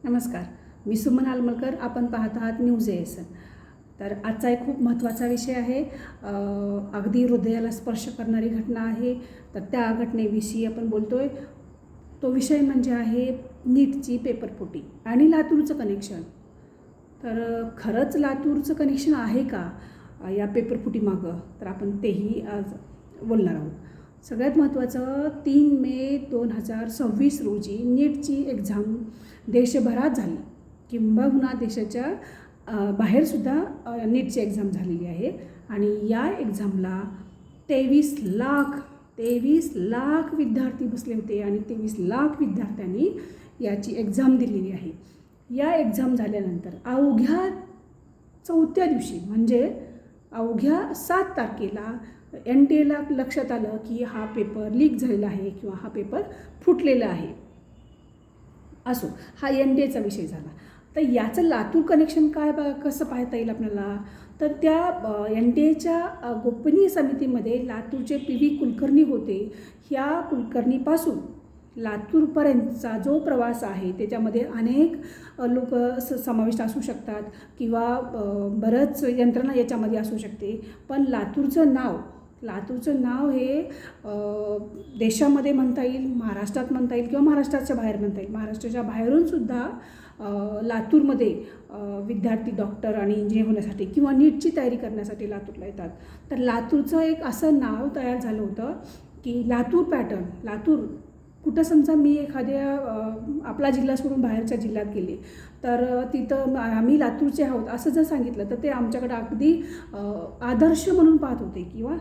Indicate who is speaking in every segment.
Speaker 1: नमस्कार, मी सुमन आलमलकर. आपण पाहत आहात न्यूज ASN. तर आजचा एक खूप महत्त्वाचा विषय आहे. अगदी हृदयाला स्पर्श करणारी घटना आहे. तर त्या घटनेविषयी आपण बोलतोय. तो विषय म्हणजे आहे नीटची पेपरफुटी आणि लातूरचं कनेक्शन. तर खरंच लातूरचं कनेक्शन आहे का या पेपरफुटीमागं? तर आपण तेही आज बोलणार आहोत. सगळ्यात महत्त्वाचं 3 मे 2026 रोजी नीटची एक्झाम देशभरात झाली, किंबहुना देशाच्या बाहेरसुद्धा नीटची एक्झाम झालेली आहे. आणि या एक्झामला 23 लाख विद्यार्थी बसले होते आणि 23 लाख विद्यार्थ्यांनी याची एक्झाम दिलेली आहे. या एक्झाम झाल्यानंतर अवघ्या 4थ्या दिवशी म्हणजे अवघ्या 7 तारखेला NTAला लक्षात आलं की हा पेपर लीक झालेला आहे किंवा हा पेपर फुटलेला आहे. असो, हा NTAचा विषय झाला. तर याचं लातूर कनेक्शन कसं पाहता येईल आपल्याला? तर त्या NTAच्या गोपनीय समितीमध्ये लातूरचे PV कुलकर्णी होते. ह्या कुलकर्णीपासून लातूरपर्यंतचा जो प्रवास आहे त्याच्यामध्ये अनेक लोक समाविष्ट असू शकतात किंवा बरंच यंत्रणा याच्यामध्ये असू शकते. पण लातूरचं नाव हे देशामध्ये म्हणता येईल, महाराष्ट्रात म्हणता येईल किंवा महाराष्ट्राच्या बाहेर म्हणता येईल. महाराष्ट्राच्या बाहेरूनसुद्धा लातूरमध्ये विद्यार्थी डॉक्टर आणि इंजिनियर होण्यासाठी किंवा नीटची तयारी करण्यासाठी लातूरला येतात. तर लातूरचं एक असं नाव तयार झालं होतं की लातूर पॅटर्न. लातूर कुठं समजा मी एखाद्या आपला जिल्हा सोडून बाहेरच्या जिल्ह्यात गेले तर तिथं आम्ही लातूरचे आहोत असं जर सांगितलं तर ते आमच्याकडं अगदी आदर्श म्हणून पाहत होते किंवा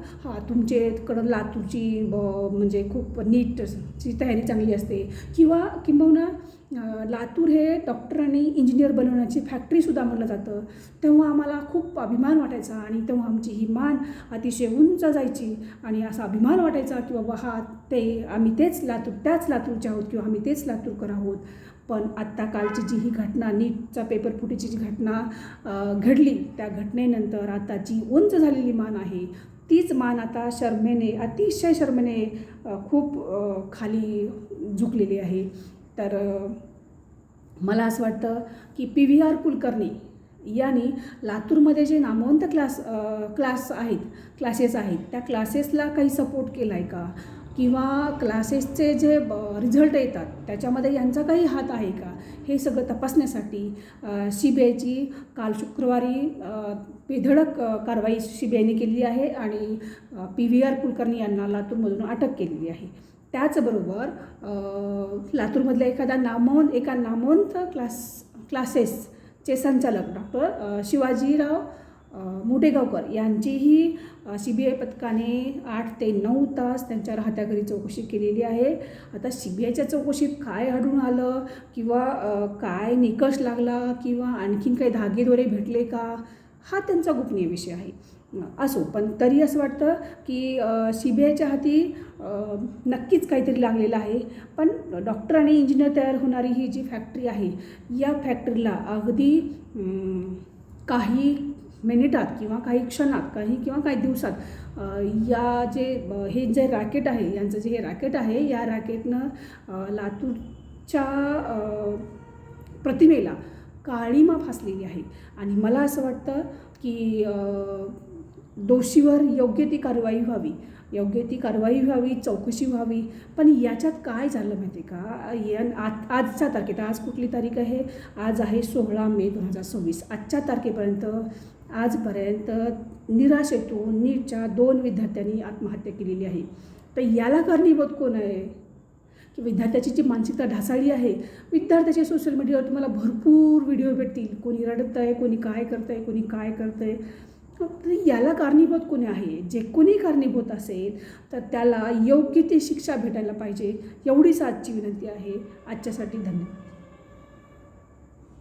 Speaker 1: तुमच्याकडं लातूरची म्हणजे खूप नीटची तयारी चांगली असते किंबहुना लातूर हे डॉक्टर आणि इंजिनियर बनवण्याची फॅक्टरीसुद्धा म्हटलं जातं. तेव्हा आम्हाला खूप अभिमान वाटायचा आणि तेव्हा आमची ही मान अतिशय उंच जायची आणि असा अभिमान वाटायचा की बाबा आम्ही त्याच लातूरचे आहोत किंवा आम्ही तेच लातूरकर आहोत. पण आत्ता कालची जी ही घटना, नीटचा पेपरफुटीची जी घटना घडली, त्या घटनेनंतर आता जी उंच झालेली मान आहे तीच मान आता अतिशय शर्मेने खूप खाली झुकलेली आहे. तर मला असं वाटतं की PVR कुलकर्णी यांनी लातूरमध्ये जे नामवंत क्लासेस आहेत त्या क्लासेसला काही सपोर्ट केला आहे का? किंवा क्लासेसचे जे रिझल्ट येतात त्याच्यामध्ये यांचा काही हात आहे का? हे सगळं तपासण्यासाठी CBIची काल शुक्रवारी बेधडक कारवाई CBIने केलेली आहे आणि PVR कुलकर्णी यांना लातूरमधून अटक केलेली आहे. त्याचबरोबर लातूरमधल्या एका नामवंत क्लासेसचे संचालक डॉक्टर शिवाजीराव मुडेगावकर यांचीही CBI पथकाने 8 ते 9 तास त्यांच्या राहत्या चौकशी केलेली आहे. आता CBIच्या चौकशीत काय आढळून आलं किंवा काय निकष लागला किंवा आणखीन काही धागेदोरे भेटले का, हा त्यांचा गोपनीय विषय आहे. असो, पण तरी असं वाटतं की CBIच्या हाती नक्कीच काहीतरी लागलेलं आहे. पण डॉक्टर आणि इंजिनियर तयार होणारी ही जी फॅक्टरी आहे या फॅक्टरीला अगदी काही मिनिटात किंवा काही क्षणात किंवा काही दिवसात हे जे रॅकेट आहे यांचं जे हे रॅकेट आहे या रॅकेटनं लातूरच्या प्रतिमेला काळिमा फासलेली आहे. आणि मला असं वाटतं की दोषीवर योग्य ती कारवाई व्हावी, चौकशी व्हावी. पण याच्यात काय झालं माहिती आहे का? आजच्या तारखेत, आज कुठली तारीख आहे? आज आहे 16 मे 2026. आजपर्यंत निराशेतून नीटच्या 2 विद्यार्थ्यांनी आत्महत्या केलेली आहे. तर याला कारणीभूत कोण आहे? की विद्यार्थ्याची जी मानसिकता ढासळली आहे. विद्यार्थ्याचे सोशल मीडियावर तुम्हाला भरपूर व्हिडिओ भेटतील. कोणी रडत आहे, कोणी काय करतं आहे. तर याला कारणीभूत कोणी आहे? जे कोणी कारणीभूत असेल तर त्याला योग्य ती शिक्षा भेटायला पाहिजे. एवढीच आजची विनंती आहे. आजच्यासाठी धन्यवाद.